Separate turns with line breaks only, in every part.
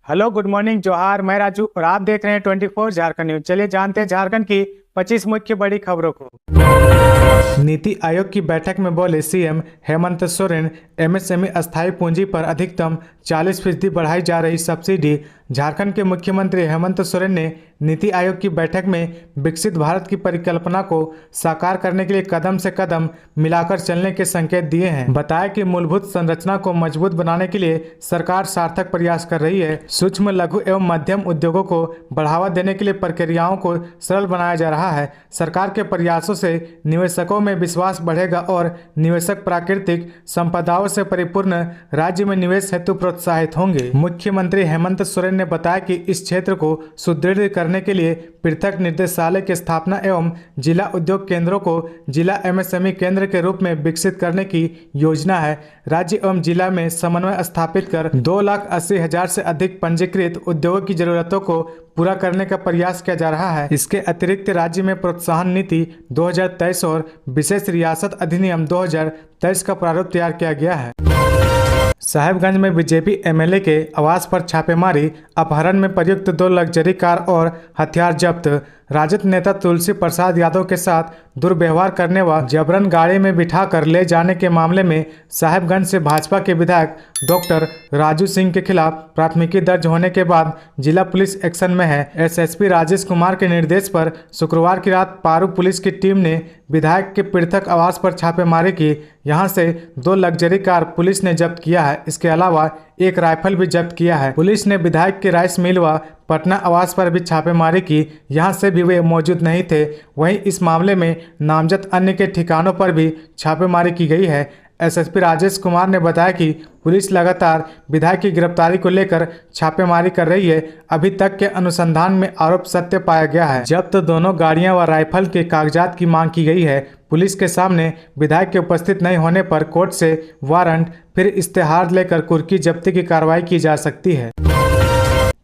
Hello, good morning, जोहार। मैं राजू और आप देख रहे हैं 24 झारखंड न्यूज। चलिए जानते हैं झारखंड की 25 मुख्य बड़ी खबरों को। नीति आयोग की बैठक में बोले सीएम हेमंत सोरेन, एमएसएमई अस्थायी पूंजी पर अधिकतम 40% बढ़ाई जा रही सब्सिडी। झारखंड के मुख्यमंत्री हेमंत सोरेन ने नीति आयोग की बैठक में विकसित भारत की परिकल्पना को साकार करने के लिए कदम से कदम मिलाकर चलने के संकेत दिए हैं। बताया कि मूलभूत संरचना को मजबूत बनाने के लिए सरकार सार्थक प्रयास कर रही है। सूक्ष्म, लघु एवं मध्यम उद्योगों को बढ़ावा देने के लिए प्रक्रियाओं को सरल बनाया जा रहा है। सरकार के प्रयासों से निवेशकों में विश्वास बढ़ेगा और निवेशक प्राकृतिक संपदाओं से परिपूर्ण राज्य में निवेश हेतु प्रोत्साहित होंगे। मुख्यमंत्री हेमंत सोरेन ने बताया कि इस क्षेत्र को सुदृढ़ करने के लिए पृथक निर्देशालय की स्थापना एवं जिला उद्योग केंद्रों को जिला एमएसएमई केंद्र के रूप में विकसित करने की योजना है। राज्य एवं जिला में समन्वय स्थापित कर 2,80,000 से अधिक पंजीकृत उद्योगों की जरूरतों को पूरा करने का प्रयास किया जा रहा है। इसके अतिरिक्त राज्य में प्रोत्साहन नीति 2023 और विशेष रियासत अधिनियम 2023 का प्रारूप तैयार किया गया है। साहेबगंज में बीजेपी एमएलए के आवास पर छापेमारी, अपहरण में प्रयुक्त 2 लग्जरी कार और हथियार जब्त। राजद नेता तुलसी प्रसाद यादव के साथ दुर्व्यवहार करने व जबरन गाड़ी में बिठाकर ले जाने के मामले में साहेबगंज से भाजपा के विधायक डॉक्टर राजू सिंह के खिलाफ प्राथमिकी दर्ज होने के बाद जिला पुलिस एक्शन में है। एसएसपी राजेश कुमार के निर्देश पर शुक्रवार की रात पारू पुलिस की टीम ने विधायक के पृथक आवास पर छापेमारी की। यहां से 2 लग्जरी कार पुलिस ने जब्त किया है। इसके अलावा एक राइफल भी जब्त किया है। पुलिस ने विधायक के राइस मिल व पटना आवास पर भी छापेमारी की। यहां से भी वे मौजूद नहीं थे। वहीं इस मामले में नामजद अन्य के ठिकानों पर भी छापेमारी की गई है। एसएसपी राजेश कुमार ने बताया कि पुलिस लगातार विधायक की गिरफ्तारी को लेकर छापेमारी कर रही है। अभी तक के अनुसंधान में आरोप सत्य पाया गया है। जब्त दोनों गाड़ियां व राइफल के कागजात की मांग की गई है। पुलिस के सामने विधायक के उपस्थित नहीं होने पर कोर्ट से वारंट फिर इस्तेहार लेकर कुर्की जब्ती की कार्रवाई की जा सकती है।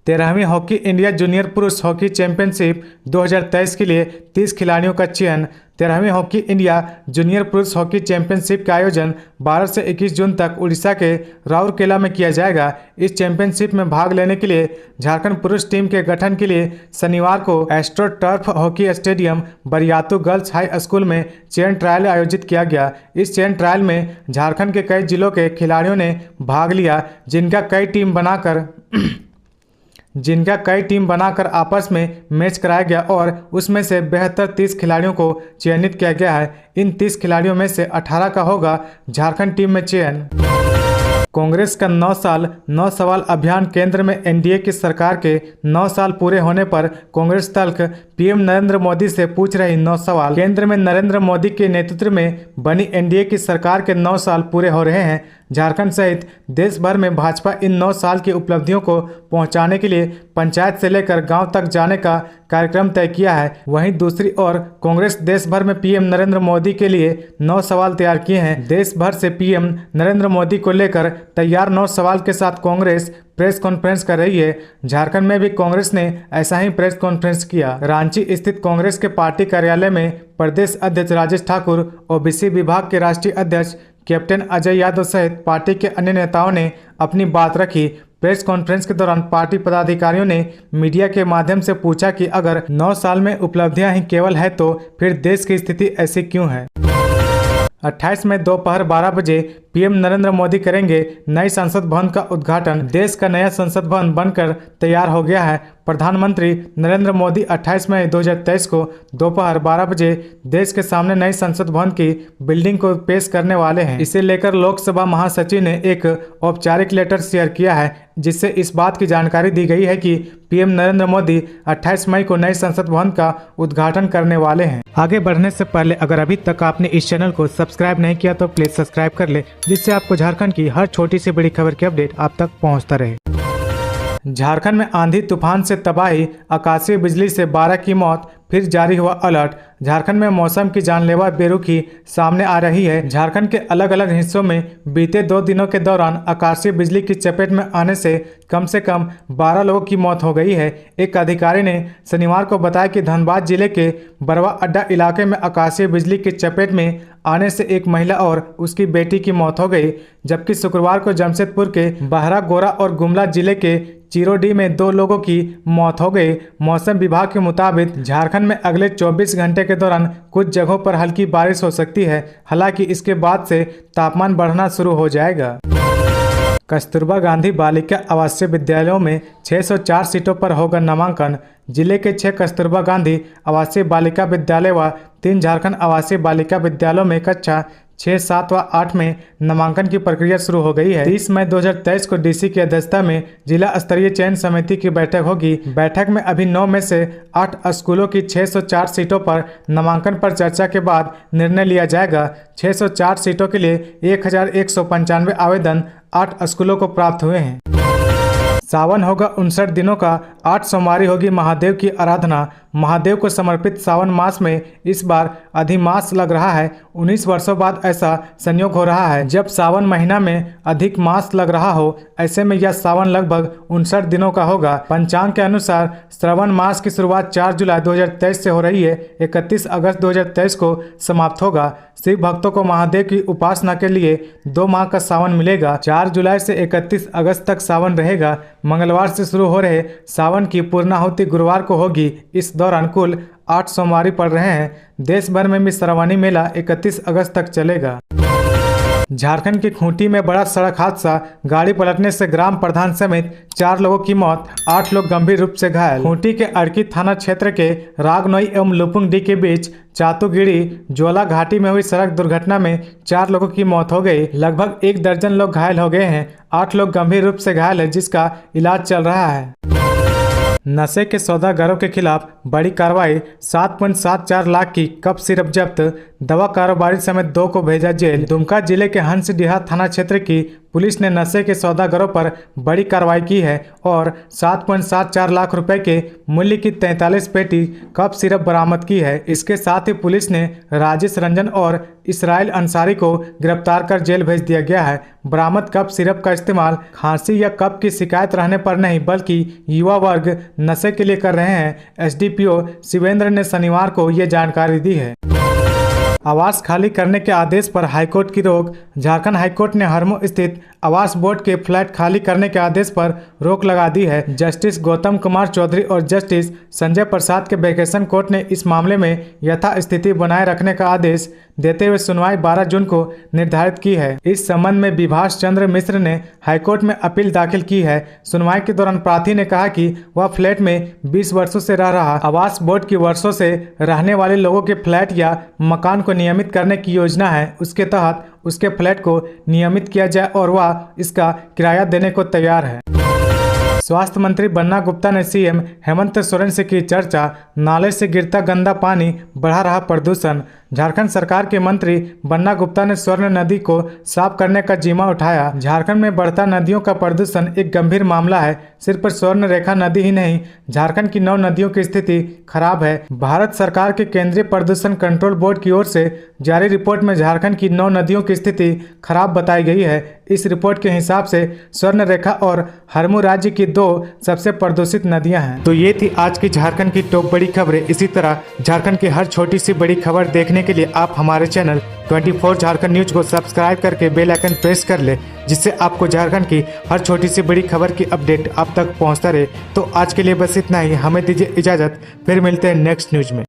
13वीं हॉकी इंडिया जूनियर पुरुष हॉकी चैंपियनशिप 2023 के लिए 30 खिलाड़ियों का चयन। 13वीं हॉकी इंडिया जूनियर पुरुष हॉकी चैंपियनशिप का आयोजन 12 से 21 जून तक उड़ीसा के राउरकेला में किया जाएगा। इस चैंपियनशिप में भाग लेने के लिए झारखंड पुरुष टीम के गठन के लिए शनिवार को astro turf hockey stadium Bariatu girls high school में चयन ट्रायल आयोजित किया गया। इस चयन ट्रायल में झारखंड के कई जिलों के खिलाड़ियों ने भाग लिया, जिनका कई टीम बनाकर आपस में मैच कराया गया और उसमें से बेहतर 30 खिलाड़ियों को चयनित किया गया है। इन 30 खिलाड़ियों में से 18 का होगा झारखंड टीम में चयन। कांग्रेस का 9 साल 9 सवाल अभियान। केंद्र में एनडीए की सरकार के 9 साल पूरे होने पर कांग्रेस तल्ख पीएम नरेंद्र मोदी से पूछ रही 9 सवाल। केंद्र में नरेंद्र मोदी के नेतृत्व में बनी एनडीए की सरकार के 9 साल पूरे हो रहे हैं। झारखंड सहित देश भर में भाजपा इन 9 साल की उपलब्धियों को पहुंचाने के लिए पंचायत से लेकर गांव तक जाने का कार्यक्रम तय किया है। वहीं दूसरी ओर कांग्रेस देश भर में पीएम नरेंद्र मोदी के लिए 9 सवाल तैयार किए हैं। देश भर से पीएम नरेंद्र मोदी को लेकर तैयार 9 सवाल के साथ कांग्रेस प्रेस कॉन्फ्रेंस कर रही है। झारखंड में भी कांग्रेस ने ऐसा ही प्रेस कॉन्फ्रेंस किया। रांची स्थित कांग्रेस के पार्टी कार्यालय में प्रदेश अध्यक्ष राजेश ठाकुर, ओबीसी विभाग के राष्ट्रीय अध्यक्ष कैप्टन अजय यादव सहित पार्टी के अन्य नेताओं ने अपनी बात रखी। प्रेस कॉन्फ्रेंस के दौरान पार्टी पदाधिकारियों ने मीडिया के माध्यम से पूछा कि अगर 9 साल में उपलब्धियां ही केवल है तो फिर देश की स्थिति ऐसी क्यों है। 28 मई दोपहर 12 बजे पीएम नरेंद्र मोदी करेंगे नए संसद भवन का उद्घाटन। देश का नया संसद भवन बनकर तैयार हो गया है। प्रधानमंत्री नरेंद्र मोदी 28 मई 2023 को दोपहर 12 बजे देश के सामने नई संसद भवन की बिल्डिंग को पेश करने वाले हैं। इसे लेकर लोकसभा महासचिव ने एक औपचारिक लेटर शेयर किया है, जिससे इस बात की जानकारी दी गई है कि पीएम नरेंद्र मोदी 28 मई को नए संसद भवन का उद्घाटन करने वाले हैं। आगे बढ़ने से पहले अगर अभी तक आपने इस चैनल को सब्सक्राइब नहीं किया तो प्लीज सब्सक्राइब कर ले, जिससे आपको झारखंड की हर छोटी से बड़ी खबर की अपडेट आप तक पहुंचता रहे। झारखंड में आंधी तूफान से तबाही, आकाशीय बिजली से 12 की मौत, फिर जारी हुआ अलर्ट। झारखंड में मौसम की जानलेवा बेरुखी सामने आ रही है। झारखंड के अलग अलग हिस्सों में बीते 2 दिनों के दौरान आकाशीय बिजली की चपेट में आने से कम 12 लोगों की मौत हो गई है। एक अधिकारी ने शनिवार को बताया कि धनबाद जिले के बरवा अड्डा इलाके में आकाशीय बिजली की चपेट में आने से एक महिला और उसकी बेटी की मौत हो गई, जबकि शुक्रवार को जमशेदपुर के बहरा गोरा और गुमला जिले के चिरोडी में 2 लोगों की मौत हो गई। मौसम विभाग के मुताबिक झारखंड में अगले 24 घंटे के दौरान कुछ जगहों पर हल्की बारिश हो सकती है। हालांकि इसके बाद से तापमान बढ़ना शुरू हो जाएगा। कस्तूरबा गांधी बालिका आवासीय विद्यालयों में 604 सीटों पर होगा नामांकन। जिले के 6 कस्तूरबा गांधी आवासीय बालिका विद्यालय व 3 झारखंड आवासीय बालिका विद्यालयों में कक्षा 6, 7 व 8 में नामांकन की प्रक्रिया शुरू हो गई है। 30 मई 2023 को डीसी की अध्यक्षता में जिला स्तरीय चयन समिति की बैठक होगी। बैठक में अभी 9 में से 8 स्कूलों की 604 सीटों पर नामांकन पर चर्चा के बाद निर्णय लिया जाएगा। 604 सीटों के लिए 1195 आवेदन 8 स्कूलों को प्राप्त हुए हैं। सावन होगा 59 दिनों का, 8 सोमवारी होगी महादेव की आराधना। महादेव को समर्पित सावन मास में इस बार अधिमास लग रहा है। 19 वर्षों बाद ऐसा संयोग हो रहा है जब सावन महीना में अधिक मास लग रहा हो। ऐसे में यह सावन लगभग 59 दिनों का होगा। पंचांग के अनुसार श्रवण मास की शुरुआत 4 जुलाई 2023 से हो रही है। 31 अगस्त 2023 को समाप्त होगा। शिव भक्तों को महादेव की उपासना के लिए 2 माह का सावन मिलेगा। 4 जुलाई से 31 अगस्त तक सावन रहेगा। मंगलवार से शुरू हो रहे सावन की पूर्णाहुति गुरुवार को होगी। इस दौरान कुल 8 सोमवारी पड़ रहे हैं। देश भर में भी श्रावणी मेला 31 अगस्त तक चलेगा। झारखंड के खूंटी में बड़ा सड़क हादसा, गाड़ी पलटने से ग्राम प्रधान समेत 4 लोगों की मौत, 8 लोग गंभीर रूप से घायल। खूंटी के अड़की थाना क्षेत्र के रागनोई एवं लुपुंगडी के बीच चातुगिड़ी ज्वाला घाटी में हुई सड़क दुर्घटना में 4 लोगों की मौत हो गई। लगभग 1 दर्जन लोग घायल हो गए हैं। 8 लोग गंभीर रूप से घायल है, जिसका इलाज चल रहा है। नशे के सौदागरों के खिलाफ बड़ी कार्रवाई, 7.74 लाख की कप सिरप जब्त, दवा कारोबारी समेत 2 को भेजा जेल। दुमका जिले के हंसडीहा थाना क्षेत्र की पुलिस ने नशे के सौदागरों पर बड़ी कार्रवाई की है और 7.74 लाख रुपए के मूल्य की 43 पेटी कप सिरप बरामद की है। इसके साथ ही पुलिस ने राजेश रंजन और इसराइल अंसारी को गिरफ्तार कर जेल भेज दिया गया है। बरामद कप सिरप का इस्तेमाल खांसी या कफ की शिकायत रहने पर नहीं, बल्कि युवा वर्ग नशे के लिए कर रहे हैं। एसडीपीओ शिवेंद्र ने शनिवार को ये जानकारी दी है। आवास खाली करने के आदेश पर हाईकोर्ट की रोक। झारखंड हाईकोर्ट ने हरमो स्थित आवास बोर्ड के फ्लैट खाली करने के आदेश पर रोक लगा दी है। जस्टिस गौतम कुमार चौधरी और जस्टिस संजय प्रसाद के वेकेशन कोर्ट ने इस मामले में यथास्थिति बनाए रखने का आदेश देते हुए सुनवाई 12 जून को निर्धारित की है। इस संबंध में विभाष चंद्र मिश्र ने हाईकोर्ट में अपील दाखिल की है। सुनवाई के दौरान प्रार्थी ने कहा कि वह फ्लैट में 20 वर्षों से रह रहा आवास बोर्ड की वर्षों से रहने वाले लोगों के फ्लैट या मकान को नियमित करने की योजना है। उसके तहत उसके फ्लैट को नियमित किया जाए और वह इसका किराया देने को तैयार है। स्वास्थ्य मंत्री बन्ना गुप्ता ने सीएम हेमंत सोरेन से की चर्चा। नाले से गिरता गंदा पानी बढ़ा रहा प्रदूषण। झारखंड सरकार के मंत्री बन्ना गुप्ता ने स्वर्ण नदी को साफ करने का जिम्मा उठाया। झारखंड में बढ़ता नदियों का प्रदूषण एक गंभीर मामला है। सिर्फ स्वर्ण रेखा नदी ही नहीं, झारखंड की 9 नदियों की स्थिति खराब है। भारत सरकार के केंद्रीय प्रदूषण कंट्रोल बोर्ड की ओर से जारी रिपोर्ट में झारखंड की 9 नदियों की स्थिति खराब बताई गई है। इस रिपोर्ट के हिसाब से स्वर्ण रेखा और हरमू राज्य की 2 सबसे प्रदूषित नदियां हैं। तो ये थी आज की झारखंड की टॉप बड़ी खबरें। इसी तरह झारखंड की हर छोटी सी बड़ी खबर देखने के लिए आप हमारे चैनल 24 झारखंड न्यूज को सब्सक्राइब करके बेल आइकन प्रेस कर ले, जिससे आपको झारखंड की हर छोटी सी बड़ी खबर की अपडेट आप तक पहुंचता रहे। तो आज के लिए बस इतना ही। हमें दीजिए इजाजत, फिर मिलते हैं नेक्स्ट न्यूज में।